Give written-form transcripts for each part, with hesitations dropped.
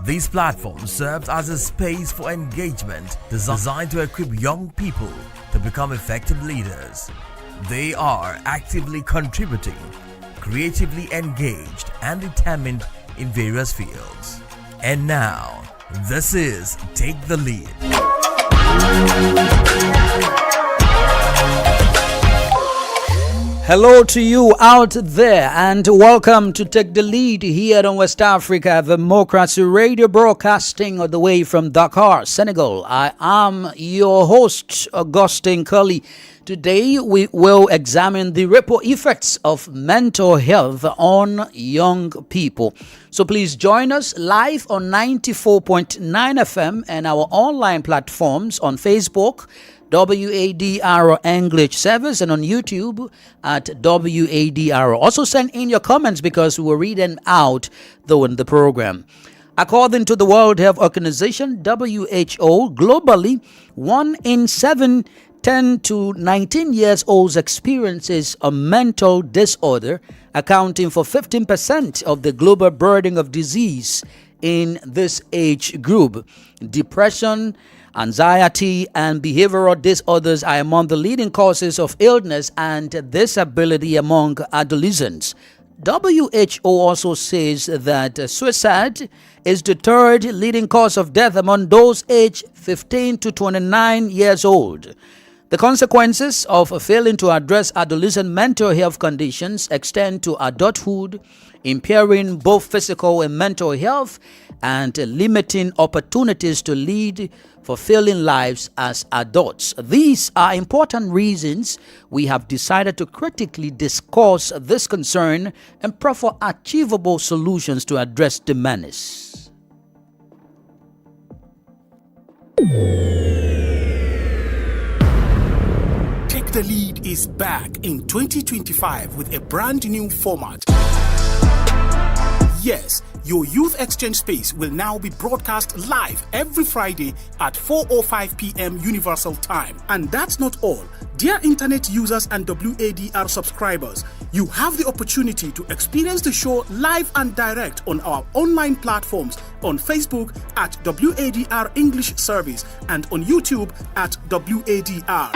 These platforms serve as a space for engagement designed to equip young people to become effective leaders. They are actively contributing, creatively engaged, and determined in various fields. And now, this is Take the Lead. Hello to you out there and welcome to Take the Lead here on West Africa Democracy Radio, broadcasting all the way from Dakar, Senegal. I am your host, Augustine Curley. Today we will examine the ripple effects of mental health on young people. So please join us live on 94.9 FM and our online platforms on Facebook, WADR English Service, and on YouTube at WADR. Also send in your comments because we will read them out though in the program. According to the World Health Organization, WHO, globally, 1 in 7 10 to 19 years olds experiences a mental disorder, accounting for 15% of the global burden of disease in this age group. Depression, anxiety, and behavioral disorders are among the leading causes of illness and disability among adolescents. WHO also says that suicide is the third leading cause of death among those aged 15 to 29 years old. The consequences of failing to address adolescent mental health conditions extend to adulthood, impairing both physical and mental health and limiting opportunities to lead fulfilling lives as adults. These are important reasons we have decided to critically discuss this concern and proffer achievable solutions to address the menace. Take the Lead is back in 2025 with a brand new format. Yes, your youth exchange space will now be broadcast live every Friday at 4:05 p.m. Universal Time. And that's not all. Dear internet users and WADR subscribers, you have the opportunity to experience the show live and direct on our online platforms on Facebook at WADR English Service and on YouTube at WADR.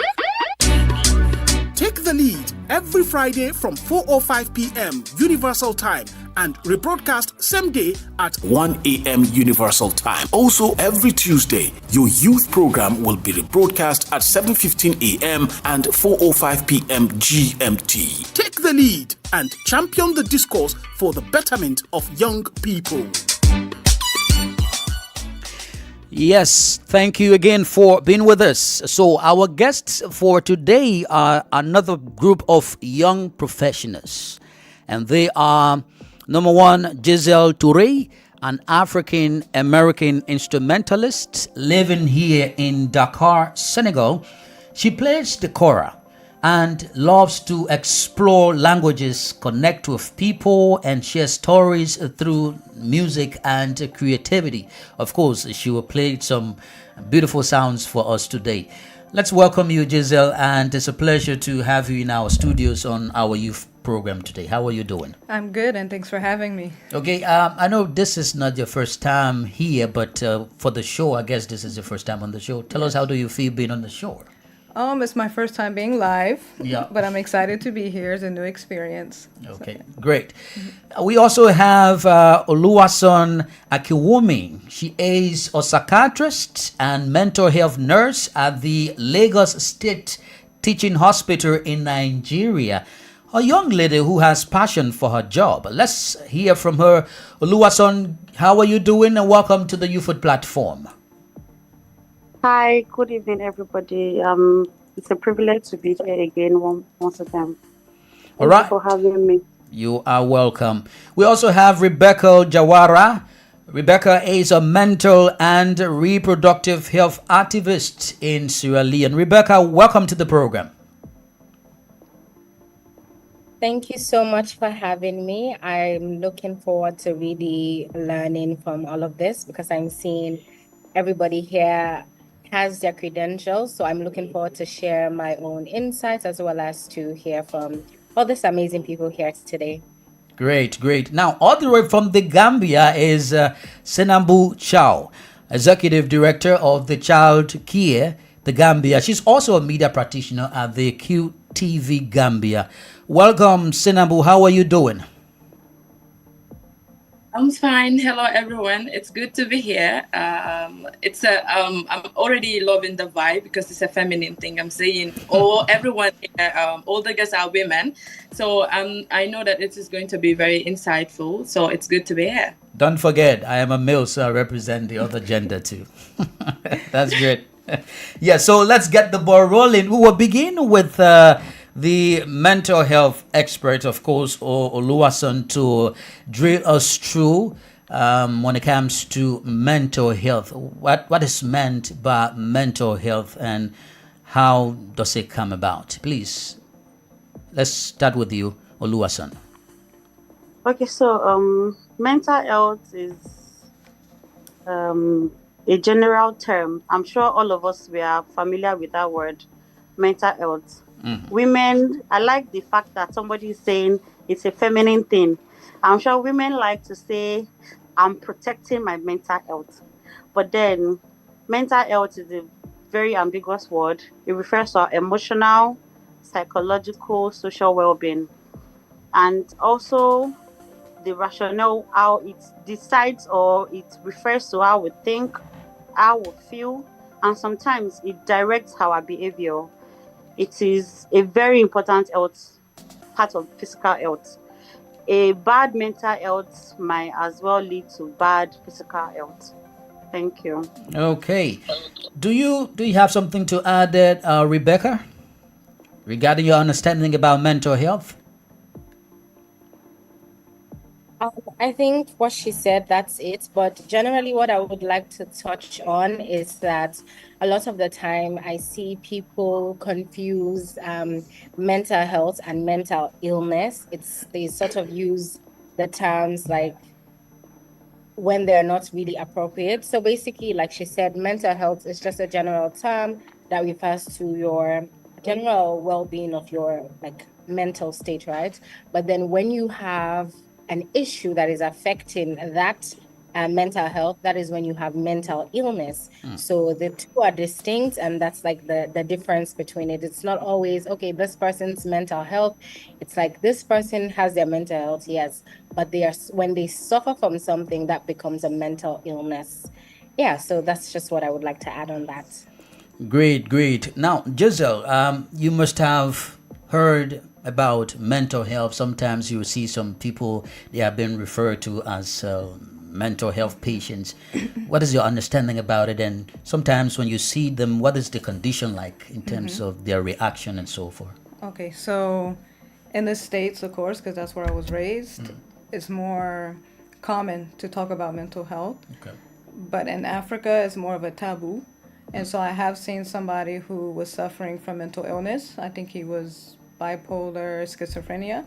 Take the Lead every Friday from 4:05 p.m. Universal Time and rebroadcast same day at 1 a.m. Universal Time. Also, every Tuesday, your youth program will be rebroadcast at 7:15 a.m. and 4:05 p.m. GMT. Take the lead and champion the discourse for the betterment of young people. Yes, thank you again for being with us. So our guests for today are another group of young professionals. And they are, number one, Giselle Touré, an African-American instrumentalist living here in Dakar, Senegal. She plays the kora and loves to explore languages, connect with people, and share stories through music and creativity. Of course, she will play some beautiful sounds for us today. Let's welcome you, Giselle, and it's a pleasure to have you in our studios on our youth program today. How are you doing? I'm good, and thanks for having me. Okay, I know this is not your first time here, but for the show, I guess this is your first time on the show. Tell us, how do you feel being on the show? It's my first time being live, Yeah. but I'm excited to be here. It's a new experience. Okay, great. We also have Oluwason Akiwumi. She is a psychiatrist and mental health nurse at the Lagos State Teaching Hospital in Nigeria. A young lady who has passion for her job. Let's hear from her. Oluwason, how are you doing? And welcome to the YouFood platform. Hi, good evening, everybody. It's a privilege to be here again once again. All right. Thank you for having me. You are welcome. We also have Rebecca Jawara. Rebecca is a mental and reproductive health activist in Sierra Leone. Rebecca, welcome to the program. Thank you so much for having me. I'm looking forward to really learning from all of this because I'm seeing everybody here has their credentials. So I'm looking forward to share my own insights as well as to hear from all these amazing people here today. Great, great. Now, all the way from the Gambia is Senambu Chow, Executive Director of the Child Care, the Gambia. She's also a media practitioner at the QTV Gambia. Welcome, Senambu. How are you doing? I'm fine. Hello, everyone. It's good to be here. I'm already loving the vibe because it's a feminine thing. I'm saying, everyone, all the guests are women. So I know that it is going to be very insightful. So it's good to be here. Don't forget, I am a male, so I represent the other gender too. That's great. Yeah, so let's get the ball rolling. We will begin with the mental health expert, of course, Oluwason, to drill us through when it comes to mental health. What is meant by mental health and how does it come about? Please, let's start with you, Oluwason. Okay, so mental health is a general term. I'm sure all of us we are familiar with that word, mental health. Women, I like the fact that somebody is saying it's a feminine thing. I'm sure women like to say, I'm protecting my mental health. But then, mental health is a very ambiguous word. It refers to our emotional, psychological, social well-being. And also the rationale, how it decides or it refers to how we think, how we feel, and sometimes it directs our behavior. It is a very important health part of physical health. A bad mental health might as well lead to bad physical health. Thank you. Okay. Do you have something to add, Rebecca, regarding your understanding about mental health? I think what she said, that's it. But generally, what I would like to touch on is that a lot of the time I see people confuse mental health and mental illness. They sort of use the terms like when they're not really appropriate. So basically, like she said, mental health is just a general term that refers to your general well-being of your like mental state, right? But then when you have an issue that is affecting that mental health, that is when you have mental illness. So the two are distinct, and that's like the difference between it. It's not always, okay, this person's mental health. It's like this person has their mental health, yes, but when they suffer from something, that becomes a mental illness. Yeah, so that's just what I would like to add on that. Great, great. Now, Giselle, you must have heard about mental health. Sometimes you see some people, they are being referred to as mental health patients. What is your understanding about it? And sometimes when you see them, what is the condition like in terms of their reaction and so forth? Okay, so in the States, of course, because that's where I was raised, it's more common to talk about mental health. Okay. But in Africa, it's more of a taboo. And so I have seen somebody who was suffering from mental illness. I think he was bipolar, schizophrenia,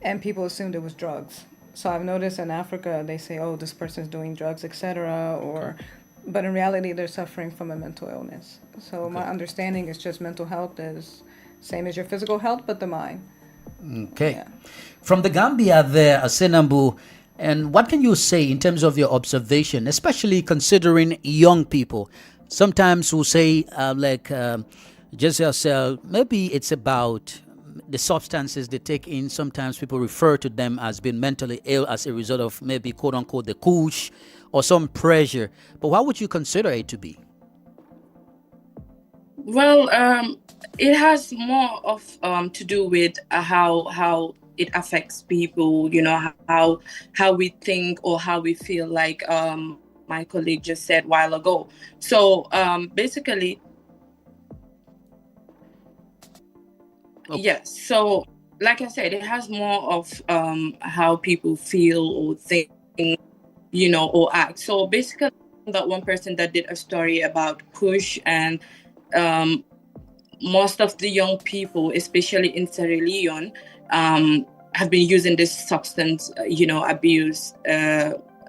and people assumed it was drugs. So I've noticed in Africa, they say, oh, this person's doing drugs, etc. But in reality, they're suffering from a mental illness. So my understanding is just mental health is same as your physical health, but the mind. Okay. Yeah. From the Gambia there, Senambu, and what can you say in terms of your observation, especially considering young people? Sometimes we'll say, just yourself, maybe it's about the substances they take in. Sometimes people refer to them as being mentally ill as a result of maybe quote unquote the kush or some pressure. But what would you consider it to be? Well, it has more of to do with how it affects people. You know, how we think or how we feel. Like my colleague just said a while ago. So basically. Okay. Yes. So, like I said, it has more of how people feel or think, or act. So basically, that one person that did a story about push, and most of the young people, especially in Sierra Leone, have been using this substance, abuse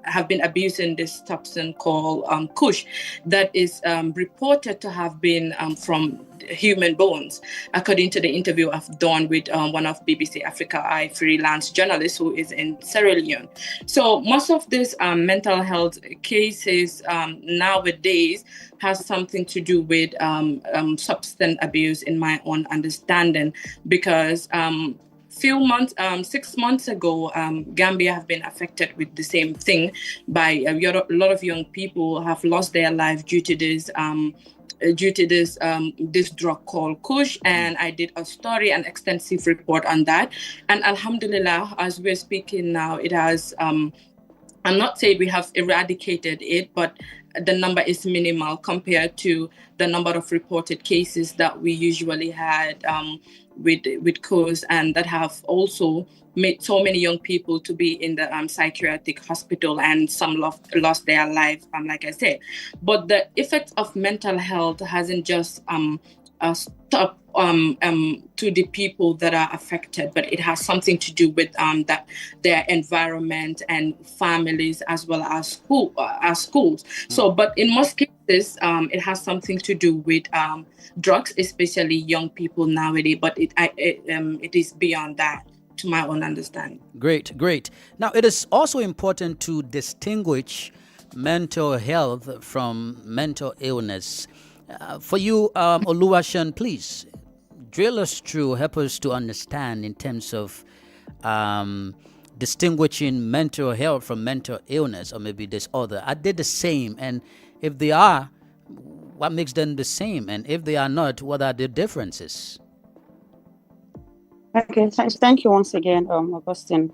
have been abusing this substance called kush, that is reported to have been from human bones, according to the interview I've done with one of BBC Africa Eye freelance journalists who is in Sierra Leone. So most of these mental health cases nowadays has something to do with substance abuse, in my own understanding, because 6 months ago, Gambia have been affected with the same thing by a lot of young people have lost their life due to this drug called kush. And I did a story, an extensive report on that. And alhamdulillah, as we're speaking now, it has, I'm not saying we have eradicated it, but the number is minimal compared to the number of reported cases that we usually had with kush, and that have also made so many young people to be in the psychiatric hospital, and some lost their life, like I said. But the effect of mental health hasn't just stopped to the people that are affected, but it has something to do with that their environment and families, as well as schools. So, but in most cases, it has something to do with drugs, especially young people nowadays. But it is beyond that, to my own understanding. Great. Now, it is also important to distinguish mental health from mental illness. For you, Oluwaseun, please drill us through, help us to understand in terms of distinguishing mental health from mental illness or maybe disorder. Are they the same? And if they are, what makes them the same? And if they are not, what are the differences? Okay, thank you once again, Augustine.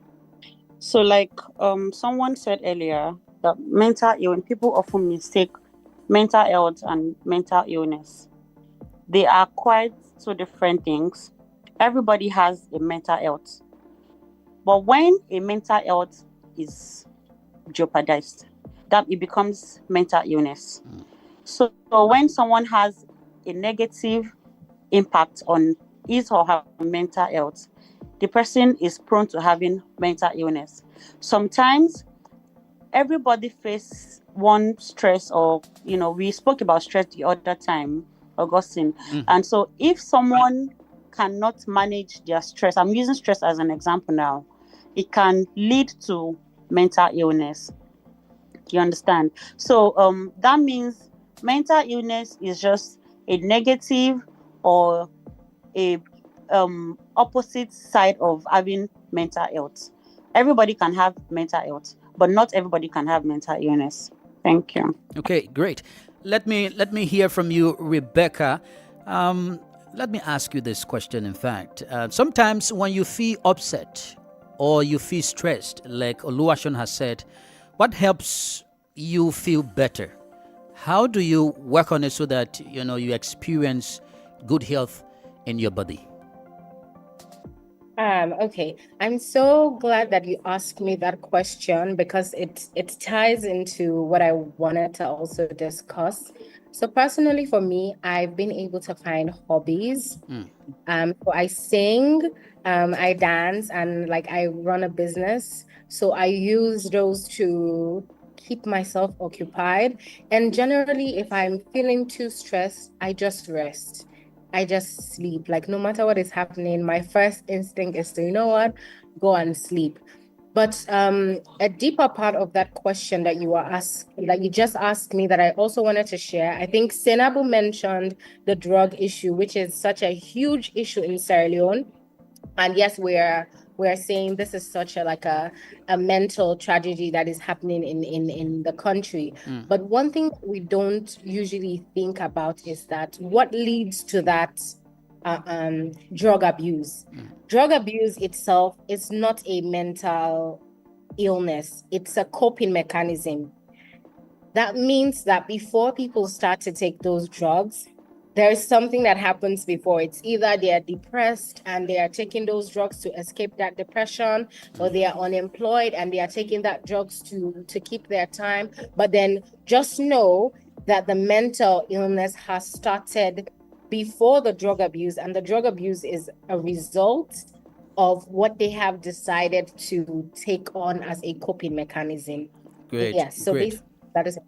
So, like someone said earlier, that when people often mistake mental health and mental illness, they are quite two different things. Everybody has a mental health, but when a mental health is jeopardized, that it becomes mental illness. So when someone has a negative impact on his or her mental health, the person is prone to having mental illness. Sometimes everybody faces one stress, or we spoke about stress the other time, Augustine. And so if someone cannot manage their stress, I'm using stress as an example now, it can lead to mental illness. You understand? So that means mental illness is just a negative or a opposite side of having mental health. Everybody can have mental health, but not everybody can have mental illness. Thank you. Okay, great. Let me hear from you, Rebecca. Let me ask you this question. In fact, sometimes when you feel upset or you feel stressed, like Oluwaseun has said, what helps you feel better? How do you work on it so that you experience good health in your body? Okay, I'm so glad that you asked me that question, because it ties into what I wanted to also discuss. So personally, for me, I've been able to find hobbies. So I sing, I dance, and I run a business. So I use those to keep myself occupied. And generally, if I'm feeling too stressed, I just rest. I just sleep. No matter what is happening, my first instinct is to, go and sleep. But a deeper part of that question that you just asked me, that I also wanted to share, I think Senabu mentioned the drug issue, which is such a huge issue in Sierra Leone. And yes, we're saying this is such a mental tragedy that is happening in the country. But one thing we don't usually think about is that what leads to that drug abuse. Drug abuse itself is not a mental illness. It's a coping mechanism. That means that before people start to take those drugs, there's something that happens before. It's either they are depressed and they are taking those drugs to escape that depression, or they are unemployed and they are taking that drugs to keep their time. But then just know that the mental illness has started before the drug abuse, and the drug abuse is a result of what they have decided to take on as a coping mechanism. Great. Yes. So Great. basically, that is.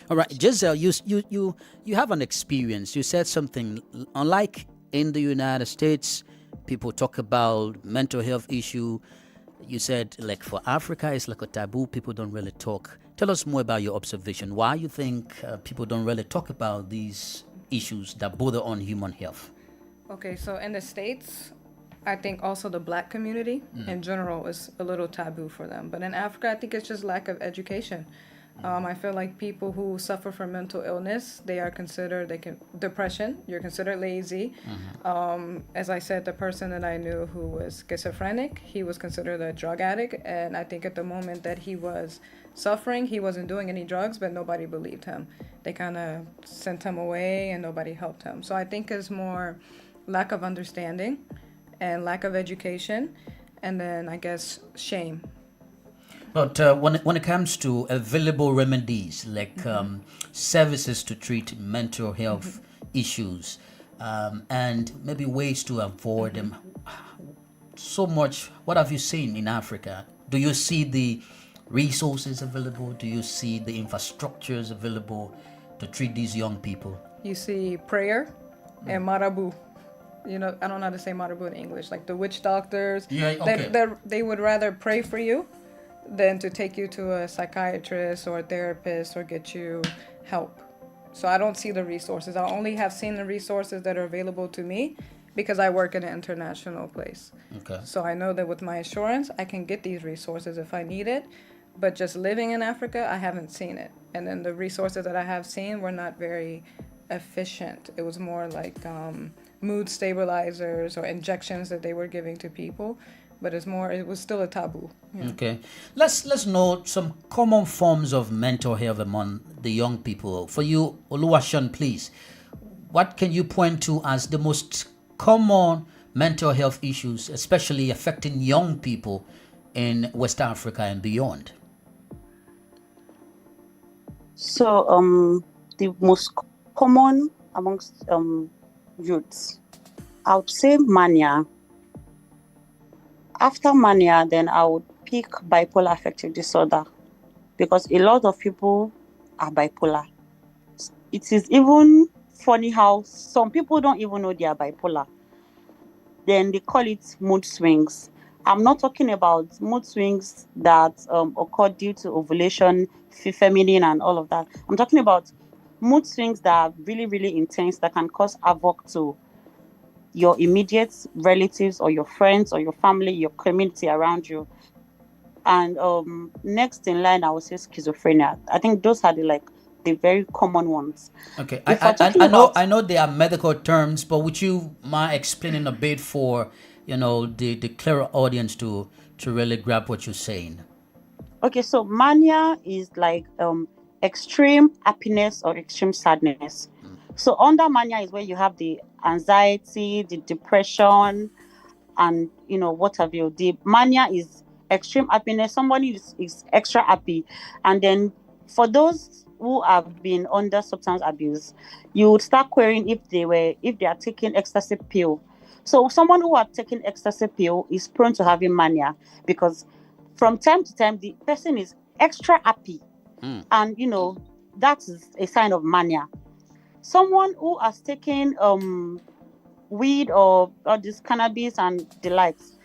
All right, Giselle, you have an experience. You said something. Unlike in the United States, people talk about mental health issue. You said like for Africa, it's like a taboo. People don't really talk. Tell us more about your observation. Why you think people don't really talk about these issues that border on human health? Okay, so in the States, I think also the black community in general is a little taboo for them. But in Africa, I think it's just lack of education. I feel like people who suffer from mental illness, they are considered, depression, you're considered lazy. As I said, the person that I knew who was schizophrenic, he was considered a drug addict. And I think at the moment that he was suffering, he wasn't doing any drugs, but nobody believed him. They kind of sent him away and nobody helped him. So I think it's more lack of understanding and lack of education, and then I guess shame. But when it comes to available remedies like services to treat mental health issues and maybe ways to avoid them, so much, what have you seen in Africa? Do you see the resources available? Do you see the infrastructures available to treat these young people? You see prayer and marabu. You know, I don't know how to say marabu in English, like the witch doctors. Yeah, okay. They would rather pray for you than to take you to a psychiatrist or a therapist or get you help. So I don't see the resources. I only have seen the resources that are available to me because I work in an international place. Okay. So I know that with my insurance, I can get these resources if I need it. But just living in Africa, I haven't seen it. And then the resources that I have seen were not very efficient. It was more like mood stabilizers or injections that they were giving to people. But it was still a taboo. Yeah. Okay. Let's know some common forms of mental health among the young people. For you, Oluwaseun, please, what can you point to as the most common mental health issues, especially affecting young people in West Africa and beyond? So, the most common amongst youths, I would say mania. After mania, then I would pick bipolar affective disorder because a lot of people are bipolar. It is even funny how some people don't even know they are bipolar. Then they call it mood swings. I'm not talking about mood swings that occur due to ovulation, feminine, and all of that. I'm talking about mood swings that are really, really intense that can cause havoc to your immediate relatives or your friends or your family, your community around you. And next in line, I would say schizophrenia. I think those are the very common ones. Okay, If we're talking about- I know they are medical terms, but would you mind explaining a bit for the clearer audience to really grab what you're saying? Okay, so mania is like extreme happiness or extreme sadness. So under mania is where you have the anxiety, the depression, and what have you. The mania is extreme happiness. Somebody is extra happy, and then for those who have been under substance abuse, you would start querying if they are taking ecstasy pill. So someone who are taking ecstasy pill is prone to having mania because from time to time the person is extra happy, and that is a sign of mania. Someone who has taken weed or this cannabis and the likes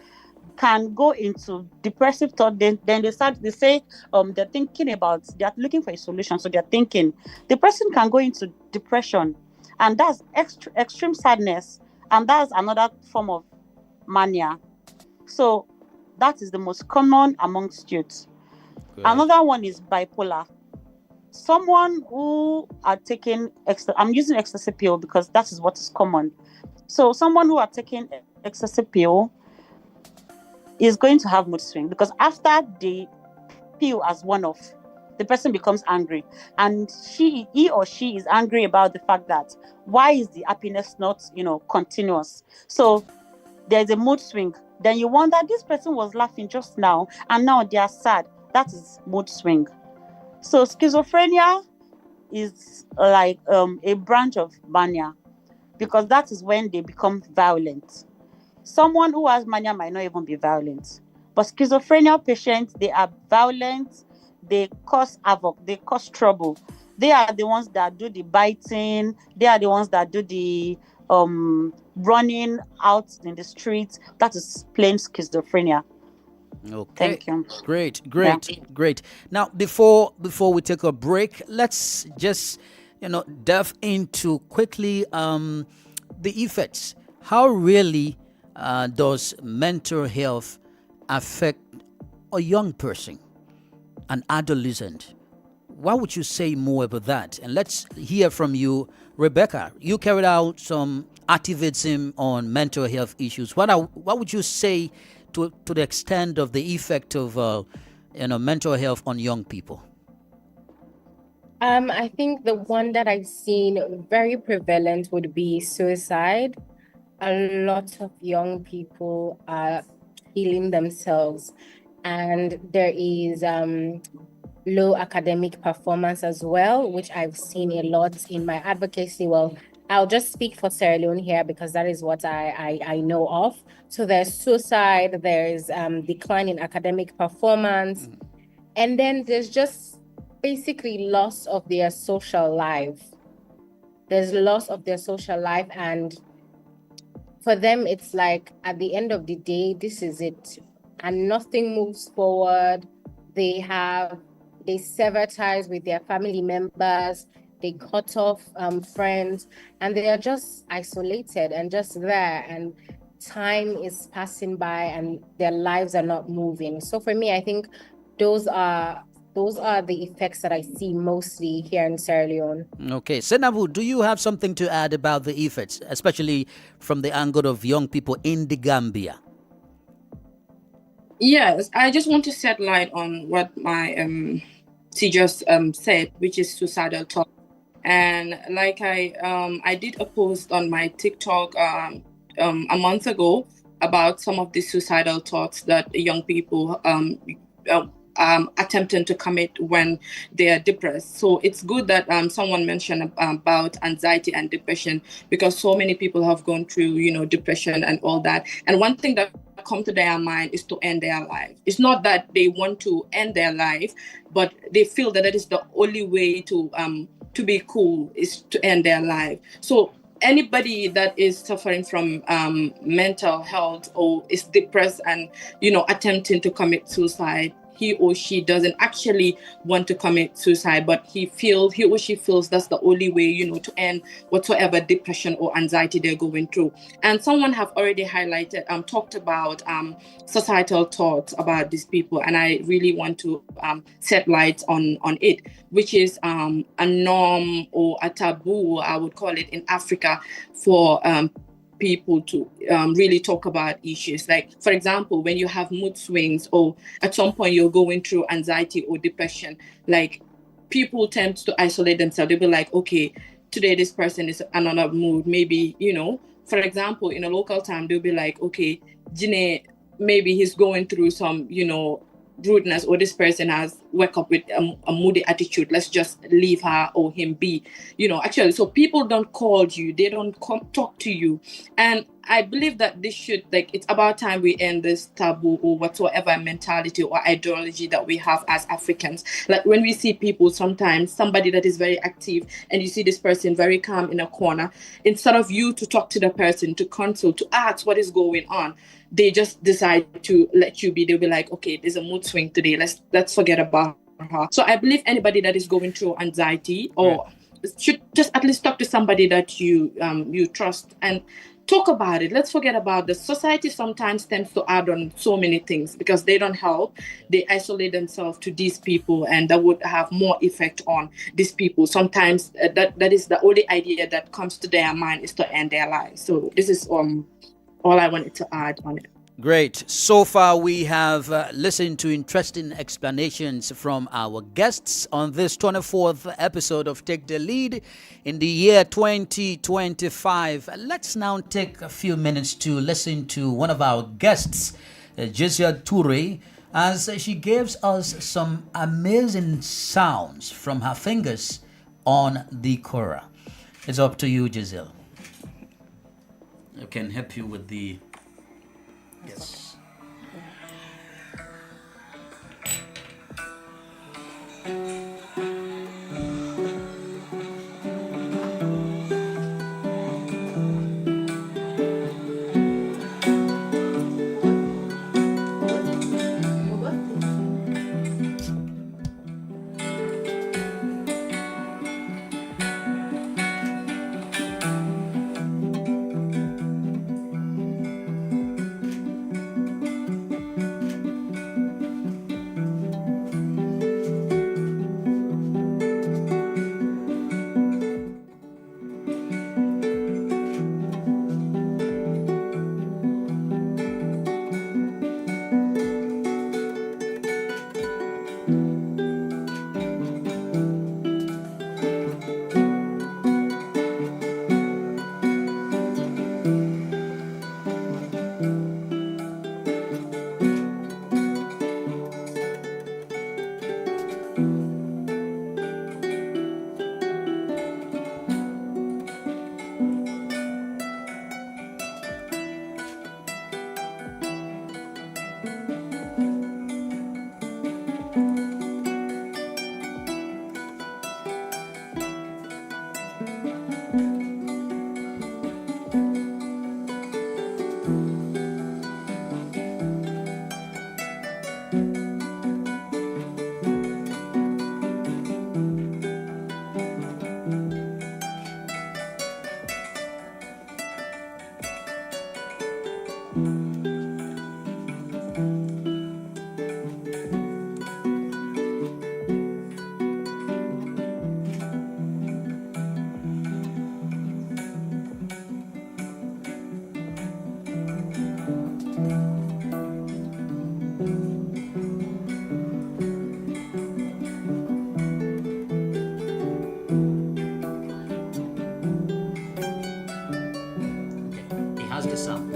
can go into depressive thought. Then they say they're thinking about, they're looking for a solution. So they're thinking the person can go into depression, and that's extreme sadness, and that's another form of mania. So that is the most common amongst youth. Great. Another one is bipolar. Someone who are taking I'm using ecstasy pill because that is what is common. So someone who are taking ecstasy pill is going to have mood swing because after the pill has worn off, the person becomes angry, and he or she is angry about the fact that why is the happiness not continuous? So there's a mood swing. Then you wonder, this person was laughing just now and now they are sad. That is mood swing. So schizophrenia is like a branch of mania because that is when they become violent. Someone who has mania might not even be violent, but schizophrenia patients, they are violent, they cause havoc, they cause trouble. They are the ones that do the biting, they are the ones that do the running out in the streets. That is plain schizophrenia. Okay. Thank you. Great, Yeah. great. Now, before we take a break, let's just delve into quickly the effects. How really does mental health affect a young person, an adolescent? What would you say more about that? And let's hear from you, Rebecca. You carried out some activism on mental health issues. What would you say to the extent of the effect of mental health on young people? I think the one that I've seen very prevalent would be suicide. A lot of young people are killing themselves, and there is low academic performance as well, which I've seen a lot in my advocacy. Well, I'll just speak for Sierra Leone here because that is what I know of. So there's suicide, there's decline in academic performance, and then there's just basically loss of their social life. There's loss of their social life, and for them, it's like at the end of the day, this is it, and nothing moves forward. They sever ties with their family members, they cut off friends, and they are just isolated and just there, and time is passing by and their lives are not moving. So for me, I think those are the effects that I see mostly here in Sierra Leone. Okay. Senabu, do you have something to add about the effects, especially from the angle of young people in the Gambia? Yes, I just want to set light on what my she just said, which is suicidal thoughts. And like I did a post on my TikTok a month ago about some of the suicidal thoughts that young people attempting to commit when they are depressed. So it's good that someone mentioned about anxiety and depression, because so many people have gone through, depression and all that. And one thing that come to their mind is to end their life. It's not that they want to end their life, but they feel that is the only way to be cool is to end their life. So anybody that is suffering from mental health or is depressed and attempting to commit suicide, he or she doesn't actually want to commit suicide, but he or she feels that's the only way, to end whatsoever depression or anxiety they're going through. And someone have already highlighted, talked about societal thoughts about these people, and I really want to set light on it, which is a norm or a taboo, I would call it, in Africa for people to really talk about issues. Like, for example, when you have mood swings or at some point you're going through anxiety or depression, like people tend to isolate themselves. They'll be like, okay, today this person is in another mood. Maybe, for example, in a local time, they'll be like, okay, Jine, maybe he's going through some, rudeness, or this person has woke up with a moody attitude. Let's just leave her or him be, actually. So people don't call you, they don't come talk to you. And I believe that this should, it's about time we end this taboo or whatsoever mentality or ideology that we have as Africans. Like when we see people, sometimes somebody that is very active and you see this person very calm in a corner, instead of you to talk to the person, to consult, to ask what is going on, they just decide to let you be. They'll be like, okay, there's a mood swing today. Let's forget about her. So I believe anybody that is going through anxiety or should just at least talk to somebody that you trust and talk about it. Let's forget about the society. Sometimes tends to add on so many things because they don't help. They isolate themselves to these people, and that would have more effect on these people. Sometimes that is the only idea that comes to their mind is to end their lives. So this is all I wanted to add on it. Great. So far, we have listened to interesting explanations from our guests on this 24th episode of Take the Lead in the year 2025. Let's now take a few minutes to listen to one of our guests, Giselle Toure, as she gives us some amazing sounds from her fingers on the kora. It's up to you, Giselle. I can help you with the... Yes. It has the sound.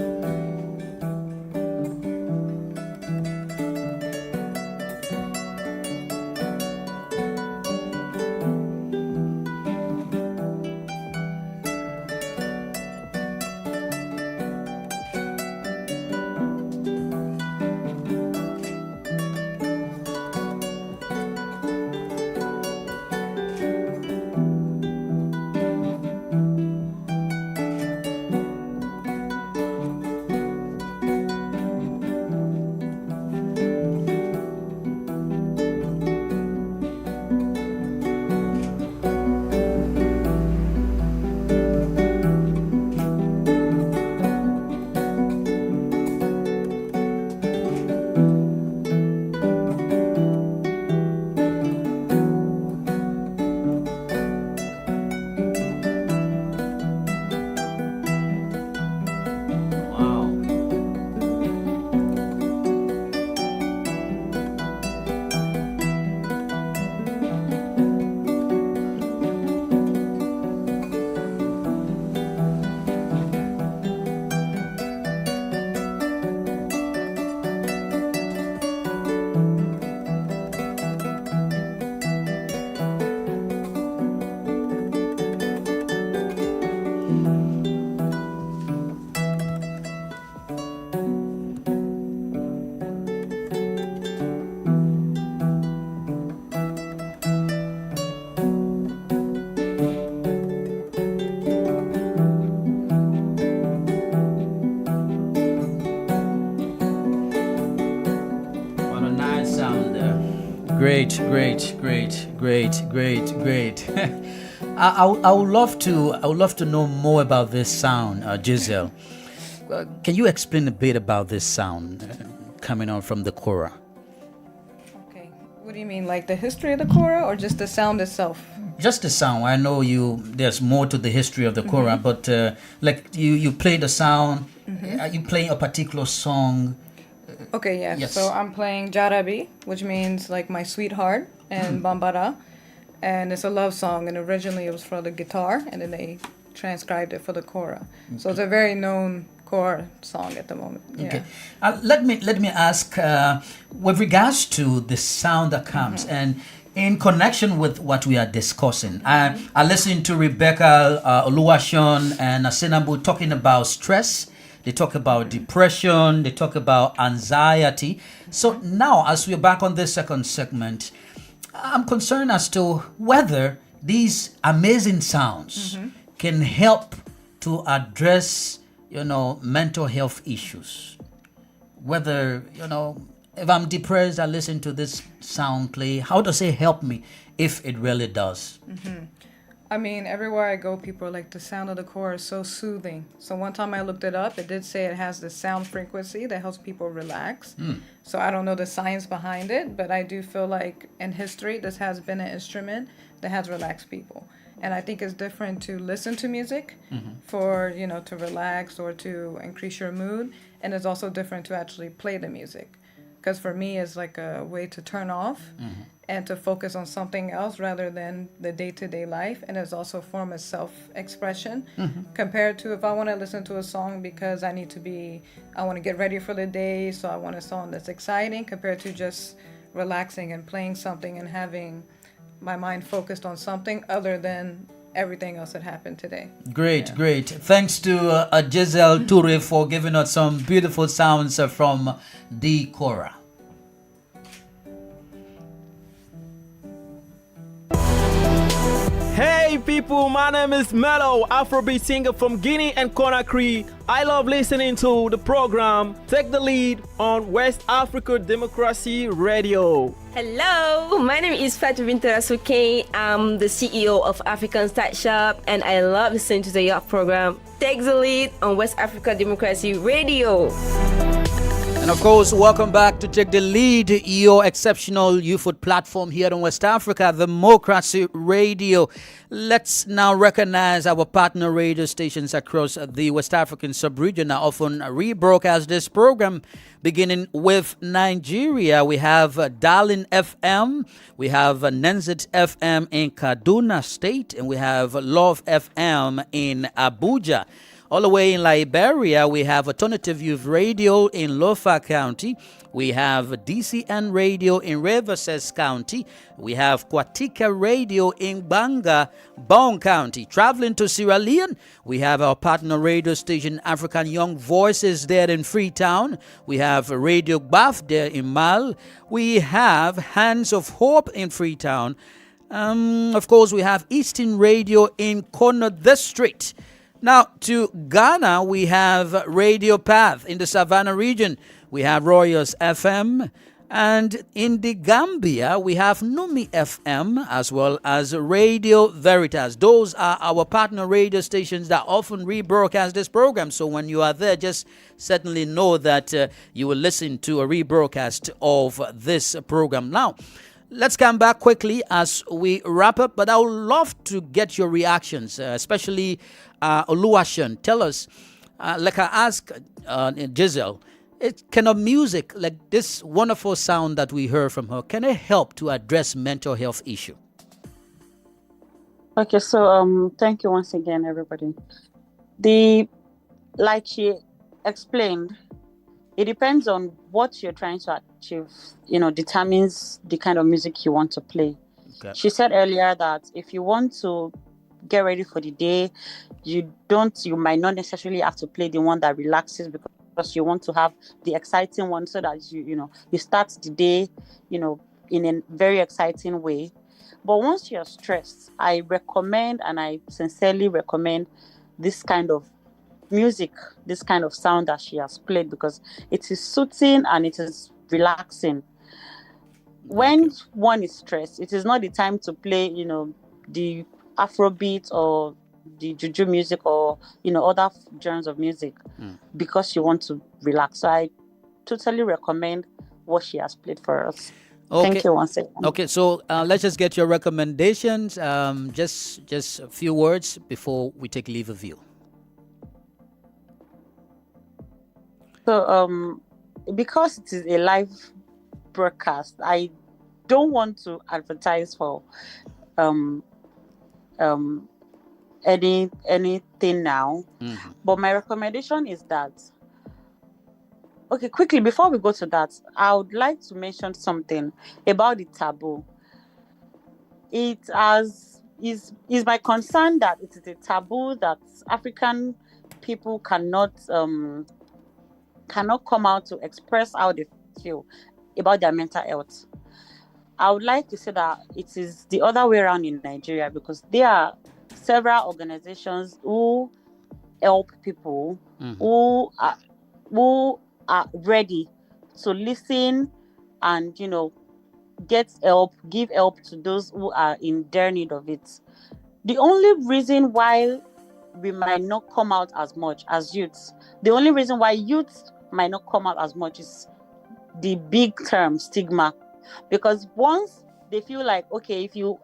Great, great, great, great, great, great. I would love to know more about this sound, Giselle. Can you explain a bit about this sound coming out from the kora? Okay. What do you mean, like the history of the kora, or just the sound itself? Just the sound. I know there's more to the history of the kora, but like you play the sound. Are you playing a particular song? Okay, yeah. Yes. So I'm playing Jarabi, which means like my sweetheart, and Bambara. And it's a love song, and originally it was for the guitar, and then they transcribed it for the kora. So it's a very known kora song at the moment. Yeah. Okay. Let me ask, with regards to the sound that comes, and in connection with what we are discussing, I listened to Rebecca Oluwashon and Asenabu talking about stress. They talk about depression. They talk about anxiety. So now, as we're back on this second segment, I'm concerned as to whether these amazing sounds can help to address, mental health issues. Whether, if I'm depressed, I listen to this sound play. How does it help me if it really does? I mean, everywhere I go, people are like, the sound of the core is so soothing. So one time I looked it up, it did say it has the sound frequency that helps people relax. So I don't know the science behind it, but I do feel like in history, this has been an instrument that has relaxed people. And I think it's different to listen to music for, to relax or to increase your mood. And it's also different to actually play the music. Because for me, it's like a way to turn off and to focus on something else rather than the day-to-day life. And it's also a form of self-expression compared to if I want to listen to a song because I want to get ready for the day, so I want a song that's exciting, compared to just relaxing and playing something and having my mind focused on something other than everything else that happened today. Great. Thanks to Giselle Toure for giving us some beautiful sounds from the Kora. Hey people, my name is Mello, Afrobeat singer from Guinea and Conakry. I love listening to the program Take the Lead on West Africa Democracy Radio. Hello, my name is Fatou Bintou Asuke. I'm the CEO of African Start Shop, and I love listening to your program Take the Lead on West Africa Democracy Radio. And of course, welcome back to Take the Lead, your exceptional youth platform here in West Africa, Democracy Radio. Let's now recognize our partner radio stations across the West African sub-region that often rebroadcast this program. Beginning with Nigeria, we have Darling FM, we have Nenzit FM in Kaduna State, and we have Love FM in Abuja. All the way in Liberia, we have Alternative Youth Radio in Lofa County. We have DCN Radio in Riverside County. We have Kwatika Radio in Banga, Bone County. Traveling to Sierra Leone, we have our partner radio station African Young Voices there in Freetown. We have Radio Baf there in Mal. We have Hands of Hope in Freetown. Of course, we have Eastern Radio in Kono District. Now, to Ghana, we have Radio Path in the Savannah region. We have Royals FM. And in the Gambia, we have Numi FM as well as Radio Veritas. Those are our partner radio stations that often rebroadcast this program. So when you are there, just certainly know that you will listen to a rebroadcast of this program. Now, let's come back quickly as we wrap up, but I would love to get your reactions, especially Oluwaseun. Tell us, like I asked Giselle, can a music like this wonderful sound that we heard from her, can it help to address mental health issue? Okay, so thank you once again, everybody. Like she explained, it depends on what you're trying to achieve, determines the kind of music you want to play. Okay. She said earlier that if you want to get ready for the day, you might not necessarily have to play the one that relaxes, because you want to have the exciting one so that you start the day, in a very exciting way. But once you're stressed, I recommend, and I sincerely recommend, this kind of music, this kind of sound that she has played, because it is soothing and it is relaxing. When one is stressed, it is not the time to play, the Afrobeat or the juju music or, other genres of music, because you want to relax. So I totally recommend what she has played for us. Okay. Thank you once again. Okay, so let's just get your recommendations. Just a few words before we take leave of you. So, because it is a live broadcast, I don't want to advertise for anything now. Mm-hmm. But my recommendation is that, okay, quickly before we go to that, I would like to mention something about the taboo. It is my concern that it is a taboo that African people cannot come out to express how they feel about their mental health. I would like to say that it is the other way around in Nigeria, because there are several organizations who help people who are ready to listen and get help, give help to those who are in dire need of it. The only reason why we might not come out as much as youths, the only reason why youths might not come out as much is the big term stigma. Because once they feel like, okay, if you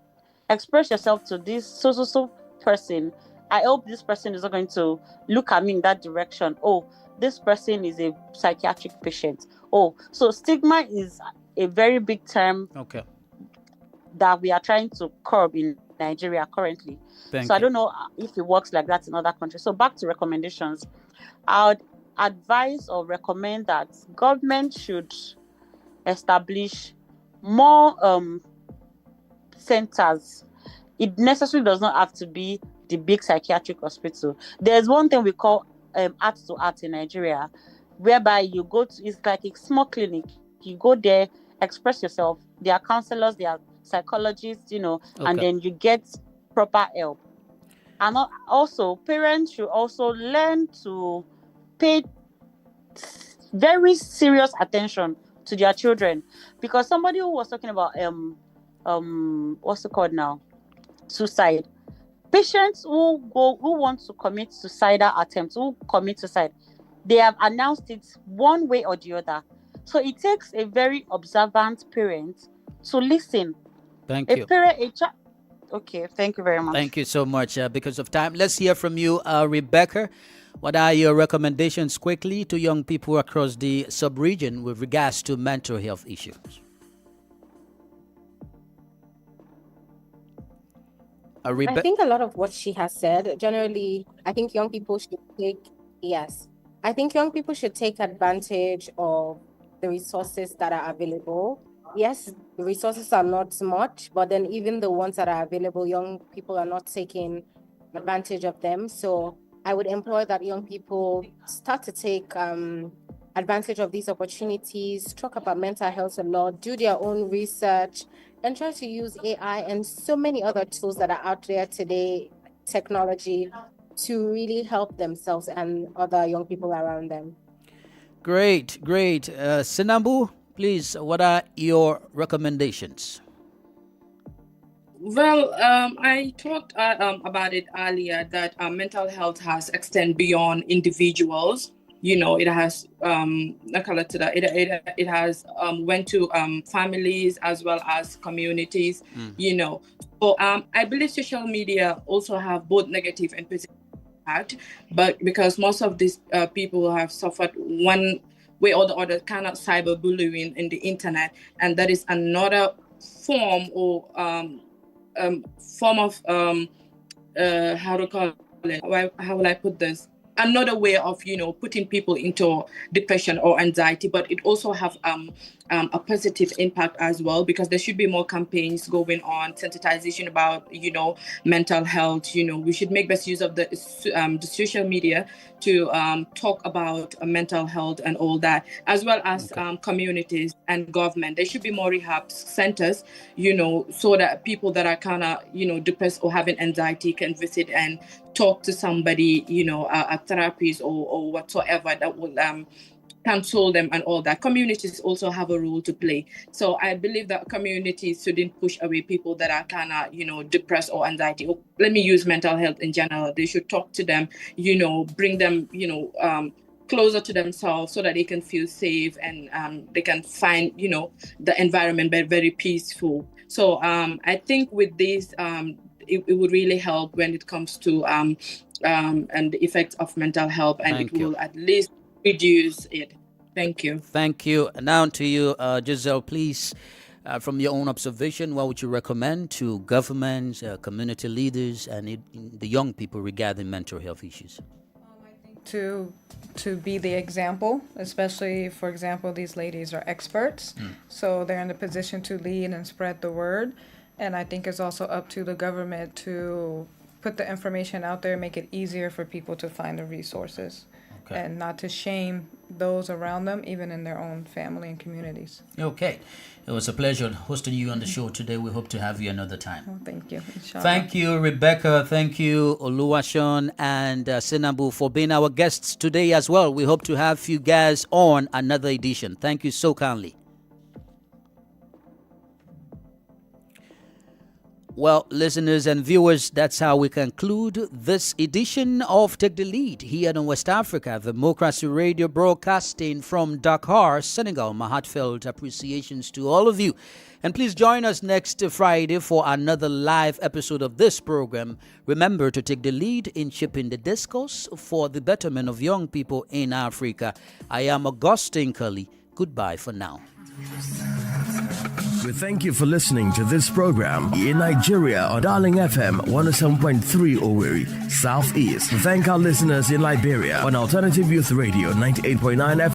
express yourself to this so person, I hope this person is not going to look at me in that direction. Oh, this person is a psychiatric patient. Oh, so stigma is a very big term that we are trying to curb in Nigeria currently. I don't know if it works like that in other countries. So back to recommendations, I would advise or recommend that government should establish more centers. It necessarily does not have to be the big psychiatric hospital. There's one thing we call Heart to Heart in Nigeria, whereby you go to, it's like a small clinic. You go there, express yourself. There are counselors, there are psychologists, and then you get proper help. And also, parents should also learn to pay very serious attention to their children, because somebody who was talking about what's it called now, suicide. Patients who want to commit suicidal attempts, who commit suicide, they have announced it one way or the other. So it takes a very observant parent to listen. Thank you. Okay, thank you very much. Thank you so much. Because of time, let's hear from you, Rebecca. What are your recommendations quickly to young people across the sub-region with regards to mental health issues? I think a lot of what she has said, generally, I think young people should take advantage of the resources that are available. Yes, the resources are not much, but then even the ones that are available, young people are not taking advantage of them. So I would implore that young people start to take advantage of these opportunities, talk about mental health a lot, do their own research, and try to use AI and so many other tools that are out there today, technology, to really help themselves and other young people around them. Great. Sinambu, please, what are your recommendations? Well, I talked about it earlier that mental health has extended beyond individuals. It has it has went to families as well as communities. So I believe social media also have both negative and positive impact, but because most of these people have suffered one way or the other kind of cyberbullying in the internet, and that is another form or form of how will I put this? Another way of putting people into depression or anxiety, but it also have a positive impact as well, because there should be more campaigns going on, sensitization about mental health. We should make best use of the social media to talk about mental health and all that, as well as communities and government. There should be more rehab centers, so that people that are kind of depressed or having anxiety can visit and talk to somebody, a therapist or whatsoever that will console them and all that. Communities also have a role to play. So I believe that communities shouldn't push away people that are kind of, depressed or anxiety. Or let me use mental health in general. They should talk to them, bring them, closer to themselves so that they can feel safe and they can find, the environment very peaceful. So I think with this, it would really help when it comes to and the effects of mental health, and will at least reduce it. Thank you. Thank you. Now to you, Giselle, please, from your own observation, what would you recommend to governments, community leaders, and the young people regarding mental health issues? I think to be the example, especially, for example, these ladies are experts, so they're in a position to lead and spread the word. And I think it's also up to the government to put the information out there, make it easier for people to find the resources. and not to shame those around them, even in their own family and communities. Okay. It was a pleasure hosting you on the show today. We hope to have you another time. Oh, thank you. Inshallah. Thank you, Rebecca. Thank you, Oluwaseun and Sinabu, for being our guests today as well. We hope to have you guys on another edition. Thank you so kindly. Well, listeners and viewers, that's how we conclude this edition of Take the Lead here in West Africa, Democracy Radio, broadcasting from Dakar, Senegal. My heartfelt appreciations to all of you. And please join us next Friday for another live episode of this program. Remember to take the lead in shaping the discourse for the betterment of young people in Africa. I am Augustine Curley. Goodbye for now. We thank you for listening to this program in Nigeria on Darling FM 107.3 Owerri, Southeast. We thank our listeners in Liberia on Alternative Youth Radio 98.9 FM.